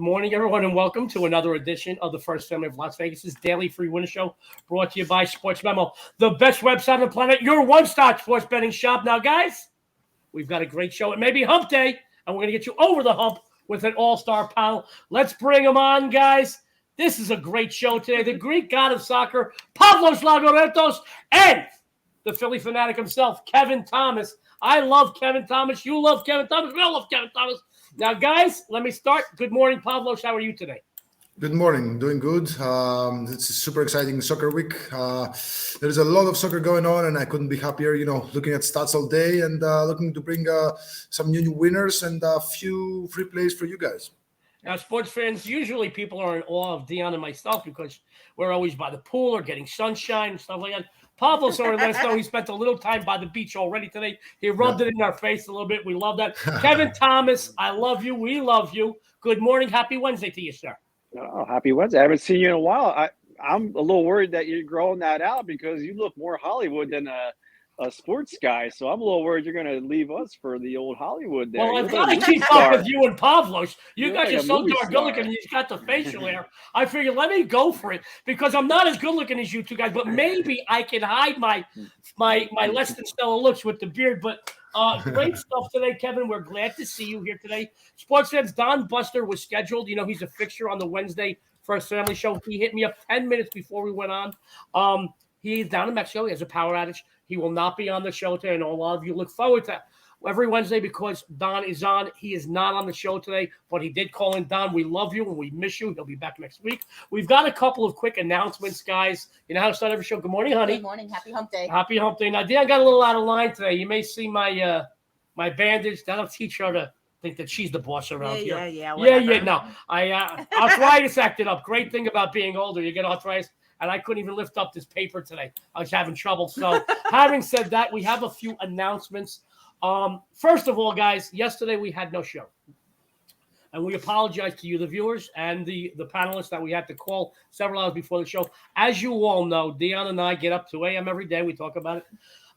morning, everyone, and welcome to another edition of the First Family of Las Vegas' daily free winner show, brought to you by Sports Memo, the best website on the planet, your one-stop sports betting shop. Now, guys, we've got a great show. It may be hump day, and we're going to get you over the hump with an all-star panel. Let's bring them on, guys. This is a great show today. The Greek god of soccer, Pavlos Laguretos, and the Philly fanatic himself, Kevin Thomas. I love Kevin Thomas. You love Kevin Thomas. We all love Kevin Thomas. Now, guys, let me start. Good morning, Pavlos. How are you today? Good morning. Doing good. It's a super exciting soccer week. There's a lot of soccer going on, and I couldn't be happier, looking at stats all day and looking to bring some new winners and a few free plays for you guys. Now, sports fans, usually people are in awe of Dionne and myself because we're always by the pool or getting sunshine and stuff like that. Pavlos already let us know he spent a little time by the beach already today. He rubbed it in our face a little bit. We love that. Kevin Thomas, I love you. We love you. Good morning. Happy Wednesday to you, sir. Oh, happy Wednesday. I haven't seen you in a while. I'm a little worried that you're growing that out because you look more Hollywood than a sports guy. So I'm a little worried you're going to leave us for the old Hollywood there. Well, I've got to keep up with you and Pavlos. You guys are so dark good looking, and he's got the facial hair. I figured, let me go for it because I'm not as good looking as you two guys, but maybe I can hide my less than stellar looks with the beard. But great stuff today, Kevin. We're glad to see you here today. Sports fans, Don Buster was scheduled. He's a fixture on the Wednesday First Family Show. He hit me up 10 minutes before we went on. He's down in Mexico. He has a power outage. He will not be on the show today, and a lot of you look forward to every Wednesday because Don is on. He is not on the show today, but he did call in. Don, we love you, and we miss you. He'll be back next week. We've got a couple of quick announcements, guys. You know how to start every show. Good morning, honey. Good morning. Happy hump day. Happy hump day. Now, Dan got a little out of line today. You may see my my bandage. That'll teach her to think that she's the boss around here. Yeah. No, arthritis acted up. Great thing about being older, you get arthritis. And I couldn't even lift up this paper today. I was having trouble. So having said that, we have a few announcements. First of all, guys, yesterday we had no show. And we apologize to you, the viewers, and the panelists that we had to call several hours before the show. As you all know, Dionne and I get up 2 a.m. every day. We talk about it.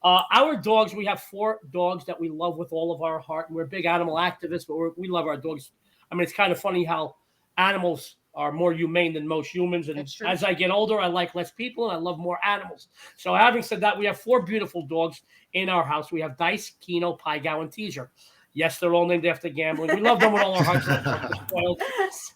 Our dogs, we have 4 dogs that we love with all of our heart. And we're big animal activists, but we love our dogs. I mean, it's kind of funny how animals are more humane than most humans. And as I get older, I like less people and I love more animals. So having said that, we have 4 beautiful dogs in our house. We have Dice, Kino, Pai Gow, and Teaser. Yes, they're all named after gambling. We love them with all our hearts.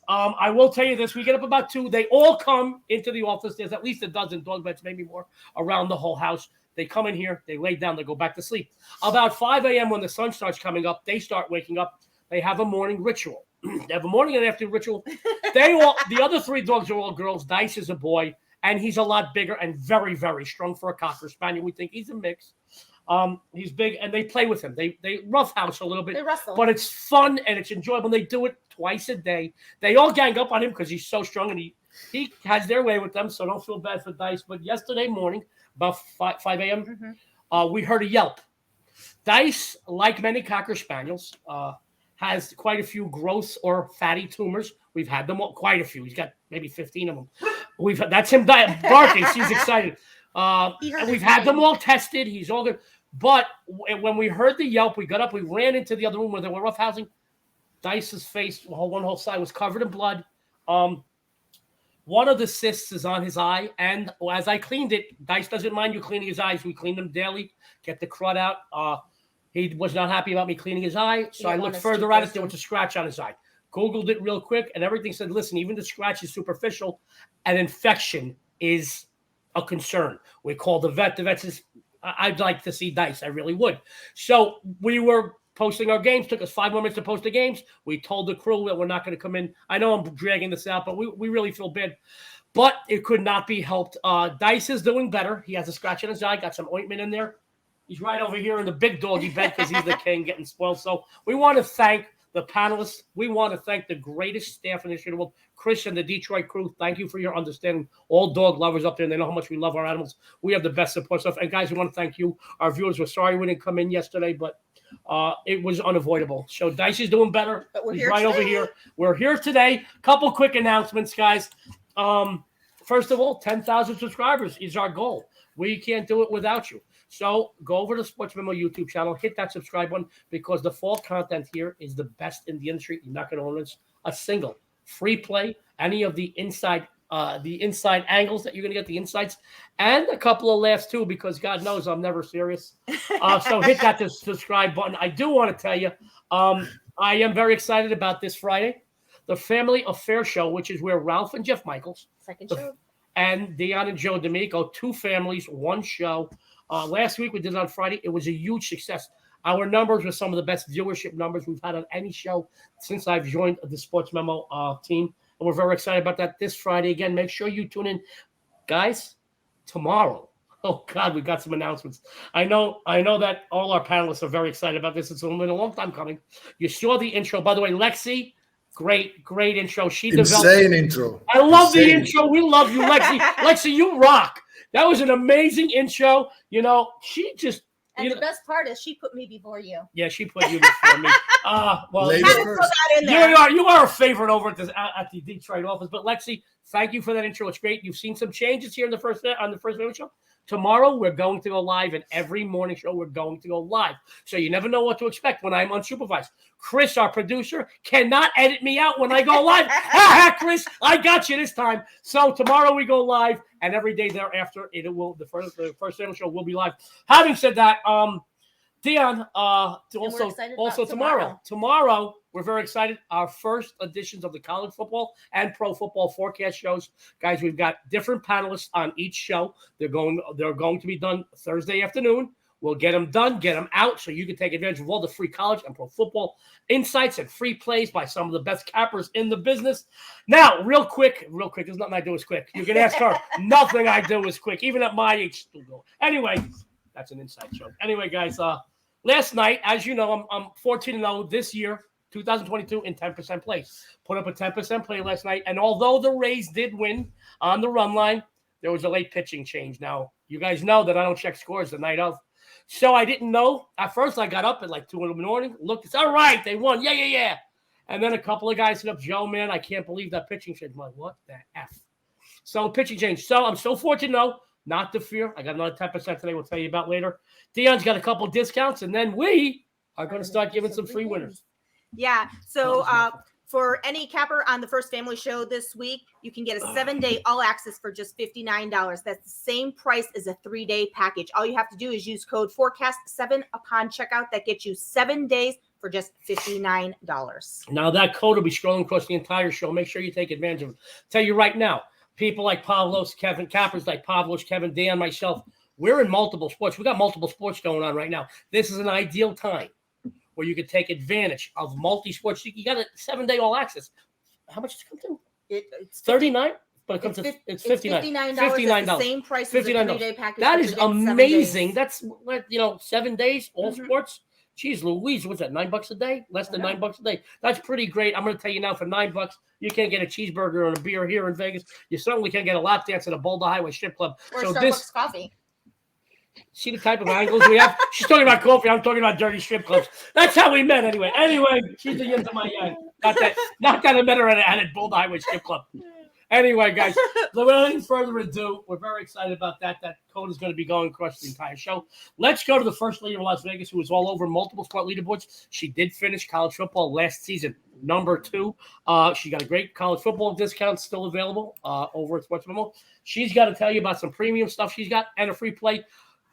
I will tell you this. We get up about 2. They all come into the office. There's at least a dozen dog beds, maybe more, around the whole house. They come in here. They lay down. They go back to sleep. About 5 a.m. when the sun starts coming up, they start waking up. They have a morning ritual. They have a morning and afternoon ritual. The other 3 dogs are all girls. Dice is a boy, and he's a lot bigger and very, very strong for a Cocker Spaniel. We think he's a mix. He's big, and they play with him. They roughhouse a little bit, but it's fun and it's enjoyable. They do it twice a day. They all gang up on him because he's so strong, and he has their way with them, so don't feel bad for Dice. But yesterday morning, about 5 a.m., we heard a yelp. Dice, like many Cocker Spaniels, has quite a few gross or fatty tumors. We've had them all, quite a few. He's got maybe 15 of them. That's him barking. She's excited. And we've had them all tested. He's all good. But when we heard the yelp, we got up. We ran into the other room where they were roughhousing. Dice's face, one whole side, was covered in blood. One of the cysts is on his eye. And as I cleaned it, Dice doesn't mind you cleaning his eyes. We clean them daily, get the crud out. He was not happy about me cleaning his eye, so I looked further at it. There was a scratch on his eye. Googled it real quick, and everything said, listen, even the scratch is superficial. An infection is a concern. We called the vet. The vet says, I'd like to see Dice. I really would. So we were posting our games. Took us 5 more minutes to post the games. We told the crew that we're not going to come in. I know I'm dragging this out, but we really feel bad. But it could not be helped. Dice is doing better. He has a scratch in his eye. Got some ointment in there. He's right over here in the big doggy bed because he's the king getting spoiled. So we want to thank the panelists. We want to thank the greatest staff in the history of the world, Chris and the Detroit crew. Thank you for your understanding. All dog lovers up there, and they know how much we love our animals. We have the best support stuff. And guys, we want to thank you. Our viewers, we're sorry we didn't come in yesterday, but it was unavoidable. So Dice is doing better. He's right over here. We're here today. Couple quick announcements, guys. First of all, 10,000 subscribers is our goal. We can't do it without you. So go over to the Sports Memo YouTube channel, hit that subscribe button because the fall content here is the best in the industry. You're not going to miss a single free play, any of the inside angles that you're going to get, the insights, and a couple of laughs too, because God knows I'm never serious. So hit that subscribe button. I do want to tell you, I am very excited about this Friday, the Family Affair Show, which is where Ralph and Jeff Michaels, Second show. and Dionne and Joe D'Amico, two families, one show. Last week we did it on Friday. It was a huge success. Our numbers were some of the best viewership numbers we've had on any show since I've joined the Sports Memo team. And we're very excited about that this Friday. Again, make sure you tune in. Guys, tomorrow. Oh, God, we've got some announcements. I know that all our panelists are very excited about this. It's been a long time coming. You saw the intro. By the way, Lexi, great intro. Insane intro. I love the intro. We love you, Lexi. Lexi, you rock. That was an amazing intro. She just... And the best part is she put me before you. Yeah, she put you before me. Well, you are a favorite over at the Detroit office. But Lexi, thank you for that intro. It's great. You've seen some changes here on the first minute show. Tomorrow we're going to go live, and every morning show we're going to go live. So you never know what to expect when I'm unsupervised. Chris, our producer, cannot edit me out when I go live. Chris, I got you this time. So tomorrow we go live, and every day thereafter the first minute show will be live. Having said that, Dionne, also tomorrow, we're very excited. Our first editions of the college football and pro football forecast shows. Guys, we've got different panelists on each show. They're going to be done Thursday afternoon. We'll get them done, get them out, so you can take advantage of all the free college and pro football insights and free plays by some of the best cappers in the business. Now, real quick, there's nothing I do is quick. You can ask her. Nothing I do is quick, even at my age. Anyway, that's an inside joke. Anyway, guys, last night, as you know, I'm 14-0 this year, 2022, in 10% plays. Put up a 10% play last night, and although the Rays did win on the run line, there was a late pitching change. Now, you guys know that I don't check scores the night of. So I didn't know. At first, I got up at like 2 in the morning, looked, it's all right, they won. Yeah. And then a couple of guys hit up, Joe, man, I can't believe that pitching change. I'm like, what the F? So pitching change. So I'm so fortunate, not to fear. I got another 10% today we'll tell you about later. Dionne's got a couple of discounts, and then we are going to start giving some free winners. Yeah. So for any capper on the First Family Show this week, you can get a 7-day all access for just $59. That's the same price as a 3-day package. All you have to do is use code FORECAST7 upon checkout. That gets you 7 days for just $59. Now that code will be scrolling across the entire show. Make sure you take advantage of it. Tell you right now, people like Pavlos, Kevin, cappers like Pavlos, Kevin, Dan, myself, we're in multiple sports. We got multiple sports going on right now. This is an ideal time where you could take advantage of multi-sports. You got a 7-day all access. How much does it come to? It's 39, but it comes to it's $59. $59. The same price as a 3-day package. That is amazing. That's 7 days, all sports. Jeez Louise, what's that? $9 a day? Less than $9 a day. That's pretty great. I'm going to tell you now, for $9, you can't get a cheeseburger and a beer here in Vegas. You certainly can't get a lap dance at a Boulder Highway strip club. Or Starbucks coffee. See the type of angles we have? She's talking about coffee. I'm talking about dirty strip clubs. That's how we met anyway. Anyway, she's the yin to my yang. Not that I met her at a Boulder Highway strip club. Anyway, guys, without any further ado, we're very excited about that. That code is going to be going across the entire show. Let's go to the first lady of Las Vegas, who was all over multiple sport leaderboards. She did finish college football last season, number 2. She got a great college football discount still available over at Sports Memo. She's got to tell you about some premium stuff she's got and a free play.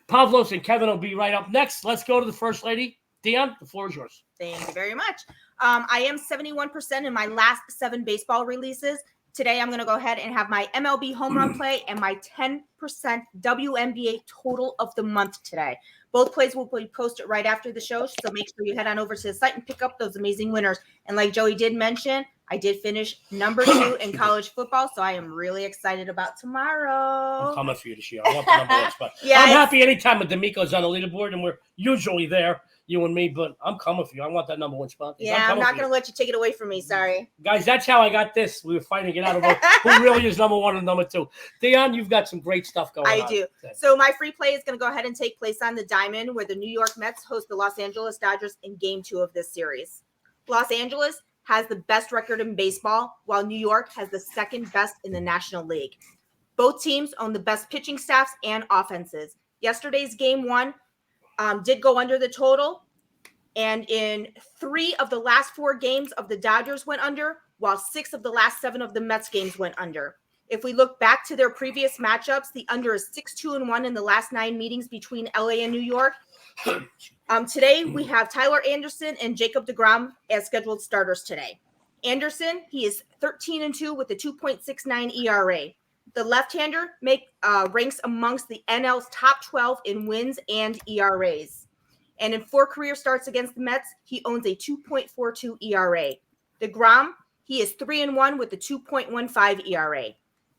Pavlos and Kevin will be right up next. Let's go to the first lady. Dionne, the floor is yours. Thank you very much. I am 71% in my last 7 baseball releases. Today, I'm going to go ahead and have my MLB home run play and my 10% WNBA total of the month today. Both plays will be posted right after the show, so make sure you head on over to the site and pick up those amazing winners. And like Joey did mention, I did finish number 2 in college football, so I am really excited about tomorrow. I'm coming for you this year. I want the number 1 spot. I'm happy anytime with D'Amico's on the leaderboard, and we're usually there, you and me, but I'm coming for you. I want that number 1 spot. Yeah, I'm not going to let you take it away from me. Sorry. Guys, that's how I got this. We were fighting it out about who really is number 1 and number 2. Dionne, you've got some great stuff going on. I do. So my free play is going to go ahead and take place on the Diamond, where the New York Mets host the Los Angeles Dodgers in Game 2 of this series. Los Angeles has the best record in baseball, while New York has the second best in the National League. Both teams own the best pitching staffs and offenses. Yesterday's Game 1 did go under the total, and in 3 of the last 4 games of the Dodgers went under, while 6 of the last 7 of the Mets games went under. If we look back to their previous matchups, the under is 6-2-1 in the last 9 meetings between LA and New York. Today, we have Tyler Anderson and Jacob deGrom as scheduled starters today. Anderson, he is 13-2 with a 2.69 ERA. The left-hander ranks amongst the NL's top 12 in wins and ERAs. And in 4 career starts against the Mets, he owns a 2.42 ERA. DeGrom, he is 3-1 with a 2.15 ERA.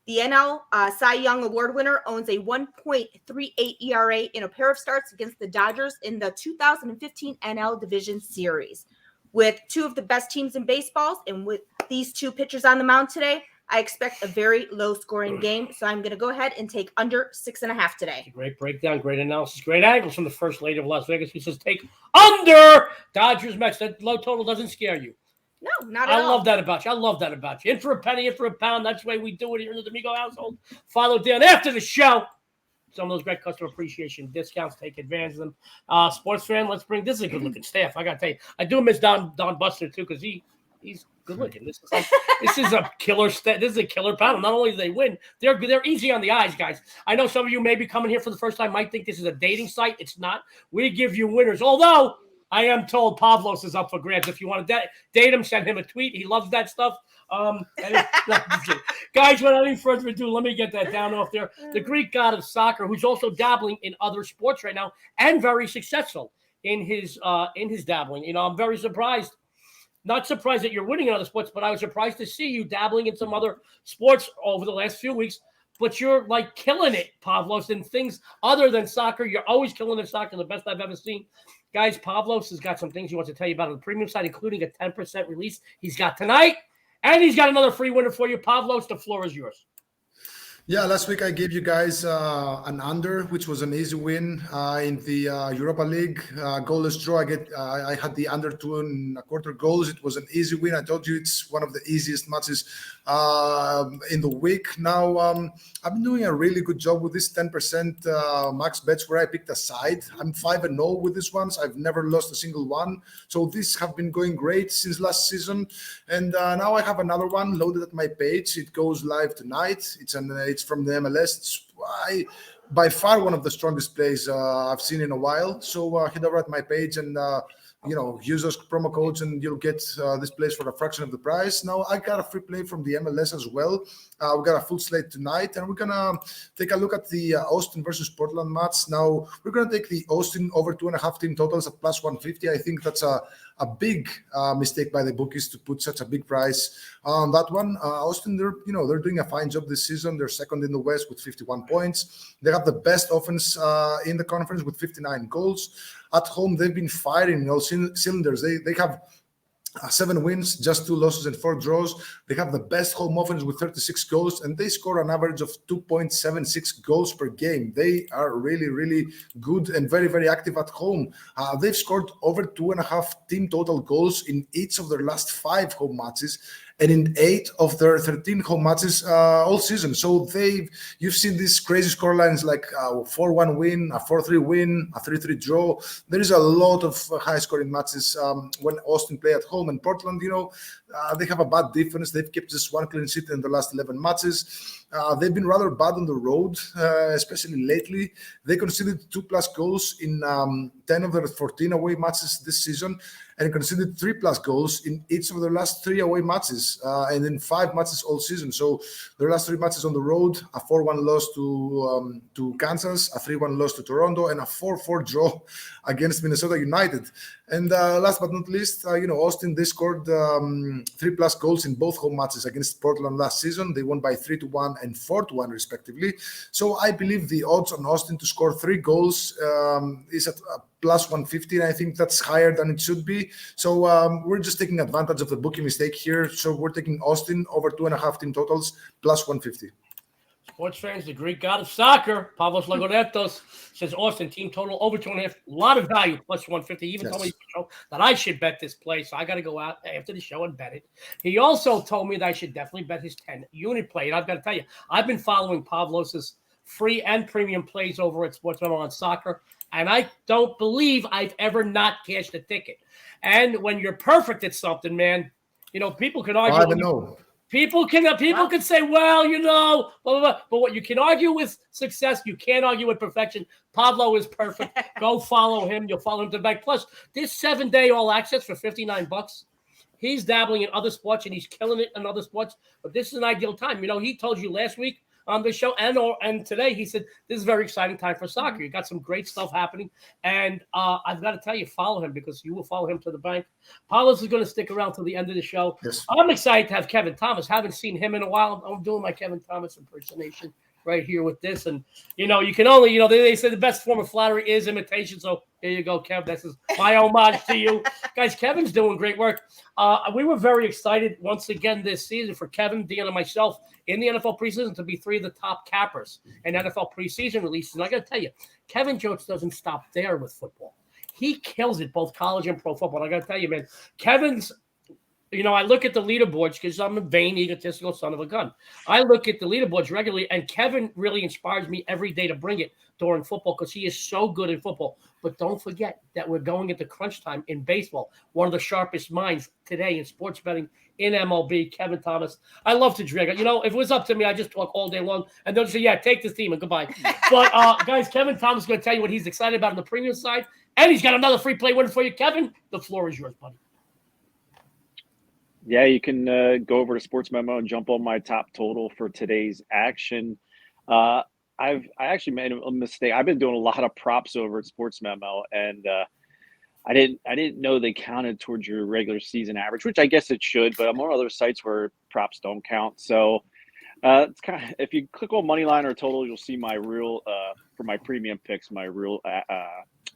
The NL Cy Young Award winner owns a 1.38 ERA in a pair of starts against the Dodgers in the 2015 NL Division Series. With 2 of the best teams in baseball, and with these 2 pitchers on the mound today, I expect a very low-scoring game. So I'm going to go ahead and take under 6.5 today. Great breakdown, great analysis, great angles from the first lady of Las Vegas. He says take under Dodgers Mets. That low total doesn't scare you. No, not at all. I love that about you. I love that about you. In for a penny, in for a pound. That's the way we do it here in the D'Amico household. Follow Dan after the show. Some of those great customer appreciation discounts. Take advantage of them. Sports fan, let's bring. This is a good looking staff. I got to tell you, I do miss Don Buster too because he's good looking. This is a killer staff. This is a killer panel. Not only do they win, they're easy on the eyes, guys. I know some of you may be coming here for the first time. Might think this is a dating site. It's not. We give you winners. Although I am told Pavlos is up for grabs. If you want to date him, send him a tweet. He loves that stuff. Guys, without any further ado, let me get that down off there. The Greek god of soccer, who's also dabbling in other sports right now and very successful in his dabbling. You know, I'm very surprised. Not surprised that you're winning in other sports, but I was surprised to see you dabbling in some other sports over the last few weeks. But you're like killing it, Pavlos, in things other than soccer. You're always killing in soccer, the best I've ever seen. Guys, Pavlos has got some things he wants to tell you about on the premium side, including a 10% release he's got tonight. And he's got another free winner for you. Pavlos, the floor is yours. Yeah, last week I gave you guys an under, which was an easy win in the Europa League. Goalless draw. I had the under 2.25 goals. It was an easy win. I told you it's one of the easiest matches in the week. Now, I've been doing a really good job with this 10% max bets where I picked a side. I'm 5-0 with these ones. I've never lost a single one. So these have been going great since last season. And now I have another one loaded at my page. It goes live tonight. It's from the MLS. It's by far one of the strongest plays I've seen in a while. So head over at my page and use those promo codes and you'll get this place for a fraction of the price. Now I got a free play from the MLS as well. We got a full slate tonight, and we're gonna take a look at the Austin versus Portland match. Now we're gonna take the Austin over 2.5 team totals at plus 150. I think that's a big mistake by the bookies to put such a big price on that one. Austin, they're doing a fine job this season. They're second in the West with 51 points. They have the best offense in the conference with 59 goals. At home, they've been firing in all cylinders. They have 7 wins, just 2 losses and 4 draws. They have the best home offense with 36 goals, and they score an average of 2.76 goals per game. They are really, really good and very, very active at home. They've scored over 2.5 team total goals in each of their last 5 home matches, and in 8 of their 13 home matches all season. So you've seen these crazy scorelines like a 4-1 win, a 4-3 win, a 3-3 draw. There is a lot of high-scoring matches when Austin play at home. And Portland, they have a bad defense. They've kept just 1 clean sheet in the last 11 matches. They've been rather bad on the road, especially lately. They conceded 2+ goals in 10 of their 14 away matches this season, and conceded 3+ goals in each of their last 3 away matches, and in 5 matches all season. So their last 3 matches on the road: a 4-1 loss to Kansas, a 3-1 loss to Toronto, and a 4-4 draw against Minnesota United. And last but not least, Austin, they scored 3+ goals in both home matches against Portland last season. They won by 3-1 and 4-1 respectively. So I believe the odds on Austin to score 3 goals is at plus 150, and I think that's higher than it should be. So we're just taking advantage of the bookie mistake here. So we're taking Austin over 2.5 team totals plus 150. Sports fans, the Greek god of soccer, Pavlos Laguretos, says Austin team total over 2.5. A lot of value, plus 150. He even told me that I should bet this play, so I got to go out after the show and bet it. He also told me that I should definitely bet his 10-unit play. And I've got to tell you, I've been following Pavlos's free and premium plays over at Sports Memo on Soccer, and I don't believe I've ever not cashed a ticket. And when you're perfect at something, man, People can argue. 5-0. People can say, well, blah, blah, blah. But what you can argue with success, you can't argue with perfection. Pablo is perfect. Go follow him. You'll follow him to the bank. Plus, this 7-day all access for $59. He's dabbling in other sports and he's killing it in other sports. But this is an ideal time. He told you last week on the show and today, he said, this is a very exciting time for soccer. You got some great stuff happening. And I've got to tell you, follow him because you will follow him to the bank. Pablos is going to stick around till the end of the show. Yes. I'm excited to have Kevin Thomas. Haven't seen him in a while. I'm doing my Kevin Thomas impersonation right here with this. And, you can only, they say the best form of flattery is imitation. So here you go, Kev. This is my homage to you. Guys, Kevin's doing great work. We were very excited once again this season for Kevin, Dionne, and myself in the NFL preseason to be 3 of the top cappers in NFL preseason releases. And I got to tell you, Kevin Jones doesn't stop there with football. He kills it, both college and pro football. And I got to tell you, man, Kevin's I look at the leaderboards because I'm a vain, egotistical son of a gun. I look at the leaderboards regularly, and Kevin really inspires me every day to bring it during football because he is so good in football. But don't forget that we're going into crunch time in baseball. One of the sharpest minds today in sports betting in MLB, Kevin Thomas. I love to drink. If it was up to me, I'd just talk all day long and they'll just say, yeah, take this team and goodbye. But, guys, Kevin Thomas is going to tell you what he's excited about on the premium side, and he's got another free play winner for you. Kevin, the floor is yours, buddy. Yeah, you can go over to Sports Memo and jump on my top total for today's action. I actually made a mistake. I've been doing a lot of props over at Sports Memo, and I didn't know they counted towards your regular season average, which I guess it should. But I'm on other sites where props don't count. So it's kind of, if you click on Moneyline or total, you'll see my real for my premium picks, my real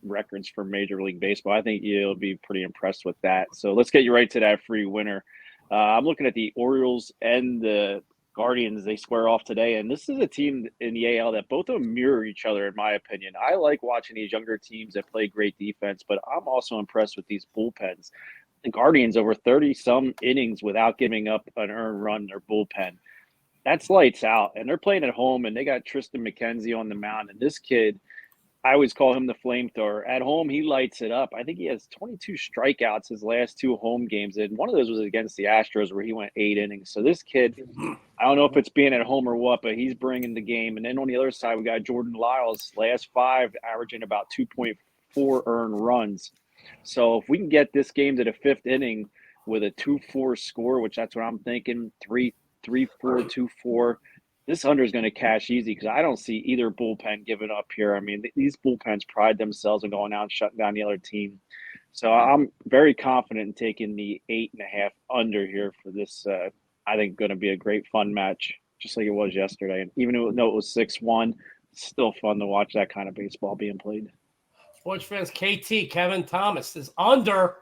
records for Major League Baseball. I think you'll be pretty impressed with that. So let's get you right to that free winner. I'm looking at the Orioles and the Guardians. They square off today, and this is a team in the AL that both of them mirror each other, in my opinion. I like watching these younger teams that play great defense, but I'm also impressed with these bullpens. The Guardians over 30-some innings without giving up an earned run in their bullpen. That's lights out, and they're playing at home, and they got Tristan McKenzie on the mound, and this kid, I always call him the flamethrower. At home, he lights it up. I think he has 22 strikeouts his last 2 home games, and one of those was against the Astros where he went 8 innings. So this kid, I don't know if it's being at home or what, but he's bringing the game. And then on the other side, we got Jordan Lyles, last 5 averaging about 2.4 earned runs. So if we can get this game to the 5th inning with a 2-4 score, which that's what I'm thinking, 3-4, 2-4, this under is going to cash easy because I don't see either bullpen giving up here. I mean, these bullpens pride themselves in going out and shutting down the other team. So I'm very confident in taking the 8.5 under here for this. I think going to be a great fun match, just like it was yesterday. And even though it was 6-1, it's still fun to watch that kind of baseball being played. Sports fans, KT, Kevin Thomas is under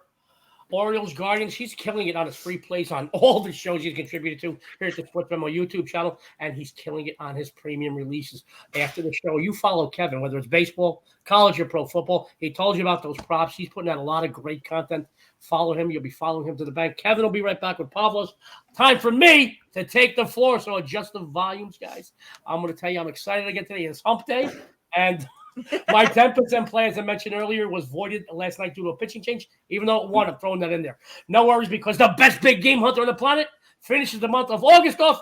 Orioles, Guardians. He's killing it on his free plays on all the shows he's contributed to here at the Sports Memo YouTube channel, and he's killing it on his premium releases. After the show, you follow Kevin, whether it's baseball, college, or pro football. He told you about those props. He's putting out a lot of great content. Follow him. You'll be following him to the bank. Kevin will be right back with Pavlos. Time for me to take the floor, so adjust the volumes, guys. I'm going to tell you I'm excited again today. It's hump day, and my 10% play, as I mentioned earlier, was voided last night due to a pitching change, even though it won. I'm throwing that in there. No worries, because the best big game hunter on the planet finishes the month of August off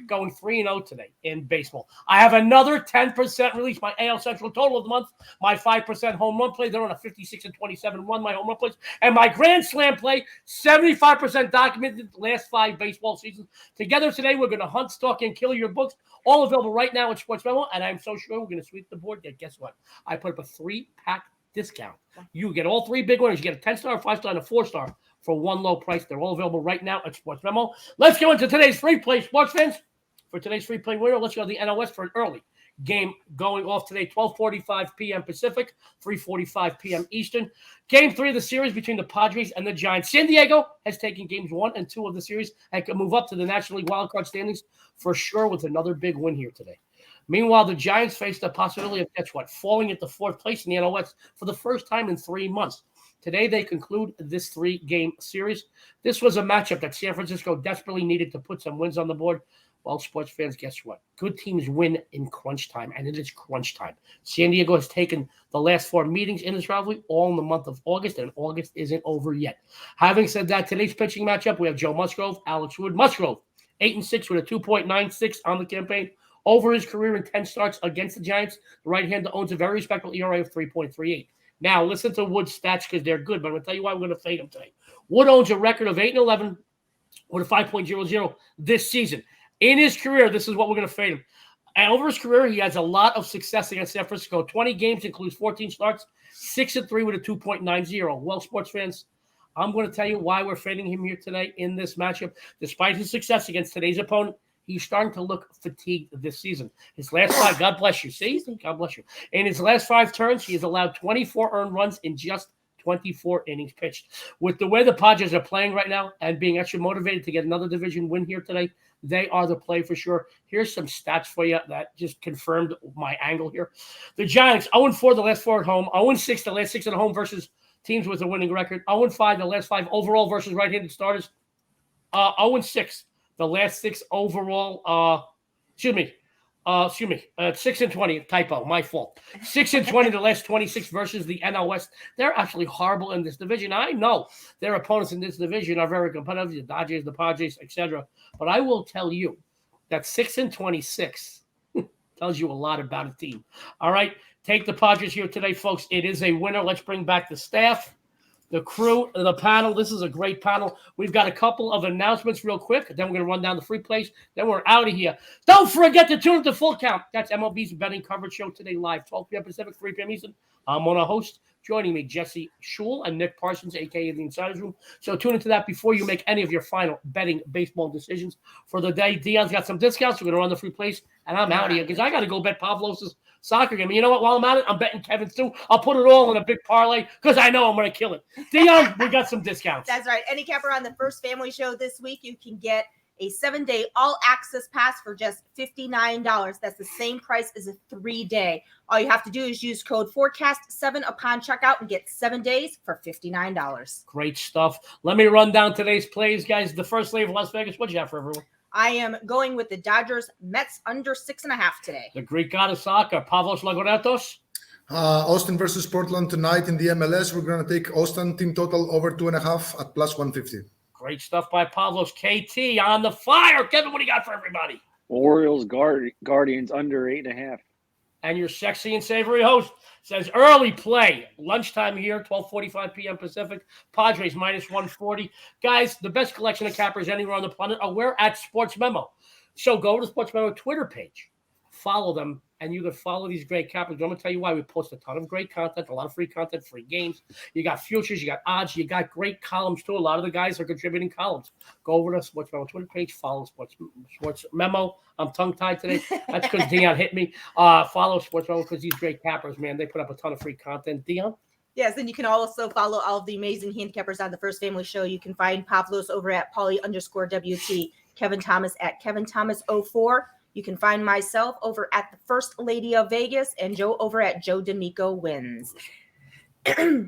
going 3-0 today in baseball. I have another 10% release, my AL Central total of the month, my 5% home run play. They're on a 56-27 run, my home run plays, and my Grand Slam play, 75% documented the last 5 baseball seasons. Together today, we're going to hunt, stalk, and kill your books, all available right now at Sports Memo, and I'm so sure we're going to sweep the board. Yeah, guess what? I put up a 3-pack discount. You get all 3 big winners. You get a 10-star, 5-star, and a 4-star for one low price. They're all available right now at Sports Memo. Let's go into today's free play, sports fans. For today's free play winner, let's go to the NL West for an early game going off today, 12:45 p.m. Pacific, 3:45 p.m. Eastern. Game 3 of the series between the Padres and the Giants. San Diego has taken games 1 and 2 of the series and can move up to the National League wildcard standings for sure with another big win here today. Meanwhile, the Giants face the possibility of, guess what, falling into 4th place in the NL West for the first time in 3 months. Today, they conclude this 3-game series. This was a matchup that San Francisco desperately needed to put some wins on the board. Well, sports fans, guess what? Good teams win in crunch time, and it is crunch time. San Diego has taken the last 4 meetings in this rivalry, all in the month of August, and August isn't over yet. Having said that, today's pitching matchup, we have Joe Musgrove, Alex Wood. Musgrove, 8-6 with a 2.96 on the campaign. Over his career in 10 starts against the Giants, the right-hander owns a very respectable ERA of 3.38. Now, listen to Wood's stats because they're good, but I'm going to tell you why we're going to fade him today. Wood owns a record of 8-11 with a 5.00 this season. In his career, this is what we're going to fade him. And over his career, he has a lot of success against San Francisco. 20 games, includes 14 starts, 6-3 with a 2.90. Well, sports fans, I'm going to tell you why we're fading him here today in this matchup. Despite his success against today's opponent, he's starting to look fatigued this season. His last 5, God bless you. See? God bless you. In his last 5 turns, he has allowed 24 earned runs in just 24 innings pitched. With the way the Padres are playing right now and being extra motivated to get another division win here today, they are the play for sure. Here's some stats for you that just confirmed my angle here. The Giants, 0-4 the last 4 at home, 0-6 the last 6 at home versus teams with a winning record, 0-5 the last 5 overall versus right-handed starters, 0-6 the last 6 overall, 6-20, typo, my fault. 6-20 the last 26 versus the NL West. They're actually horrible in this division. I know their opponents in this division are very competitive, the Dodgers, the Padres, etc. But I will tell you that 6-26 tells you a lot about a team. All right, take the Padres here today, folks. It is a winner. Let's bring back the staff, the crew, the panel. This is a great panel. We've got a couple of announcements real quick. Then we're going to run down the free plays. Then we're out of here. Don't forget to tune to Full Count. That's MLB's betting coverage show today live, 12 p.m. Pacific, 3 p.m. Eastern. I'm on a host. Joining me, Jesse Schul and Nick Parsons, a.k.a. The Insider's Room. So tune into that before you make any of your final betting baseball decisions for the day. Dion's got some discounts. We're going to run the free plays, and I'm out of here because I got to go bet Pavlos' soccer game. And you know what? While I'm at it, I'm betting Kevin's too. I'll put it all in a big parlay because I know I'm going to kill it. Dionne, we got some discounts. That's right. Any capper on the First Family Show this week, you can get a 7-day all-access pass for just $59. That's the same price as a 3-day. All you have to do is use code FORECAST7 upon checkout and get 7 days for $59. Great stuff. Let me run down today's plays, guys. The first lay of Las Vegas. What'd you have for everyone? I am going with the Dodgers Mets under 6.5 today. The Greek god of soccer, Pavlos Laguretos. Austin versus Portland tonight in the MLS. We're going to take Austin team total over 2.5 at plus 150. Great stuff by Pavlos. KT on the fire. Kevin, what do you got for everybody? Orioles Guardians under 8.5. And your sexy and savory host says early play. Lunchtime here, 12:45 p.m. Pacific. Padres minus 140. Guys, the best collection of cappers anywhere on the planet are we're at Sports Memo. So go to the Sports Memo Twitter page. Follow them, and you can follow these great cappers. I'm going to tell you why. We post a ton of great content, a lot of free content, free games. You got futures, you got odds, you got great columns, too. A lot of the guys are contributing columns. Go over to the Sports Memo Twitter page. Follow Sports Memo. I'm tongue-tied today. That's because Dionne hit me. Follow Sports Memo because these great cappers, man, they put up a ton of free content. Dionne? Yes, and you can also follow all of the amazing handicappers on the First Family Show. You can find Pavlos over at Pauly_WT, Kevin Thomas at Kevin Thomas 04. You can find myself over at the First Lady of Vegas and Joe over at Joe D'Amico Wins.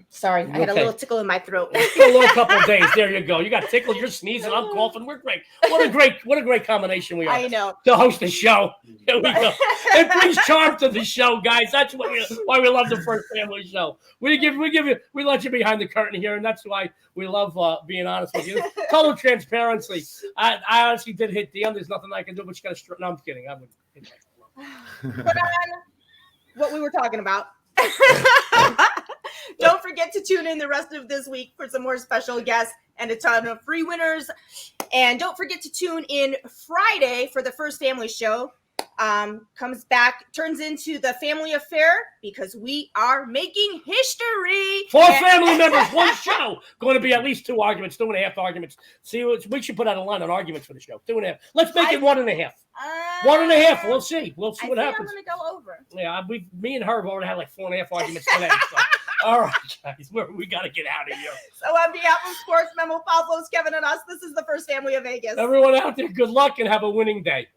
Sorry, I had a little tickle in my throat. A little couple of days. There you go. You got tickled. You're sneezing. I'm coughing. We're great. What a great combination we are. I know. To host the show. Here we go. It brings charm to the show, guys. That's why we love the First Family Show. We let you behind the curtain here, and that's why we love being honest with you. Total transparency. I honestly did hit Dionne. There's nothing I can do, but you got to. No, I'm kidding. I would. Put on what we were talking about. Don't forget to tune in the rest of this week for some more special guests and a ton of free winners. And don't forget to tune in Friday for the First Family Show. Comes back, turns into the family affair because we are making history. 4 family members, 1 show. Going to be at least 2 arguments, 2.5 arguments. See, we should put out a line on arguments for the show. 2.5. Let's make it 1.5. 1.5. We'll see. We'll see what happens. I'm going to go over. Yeah, me and Herb already had like 4.5 arguments today. So. All right, guys, we got to get out of here. So on behalf of Sports Memo, Pavlos, Kevin, and us, this is the First Family of Vegas. Everyone out there, good luck and have a winning day.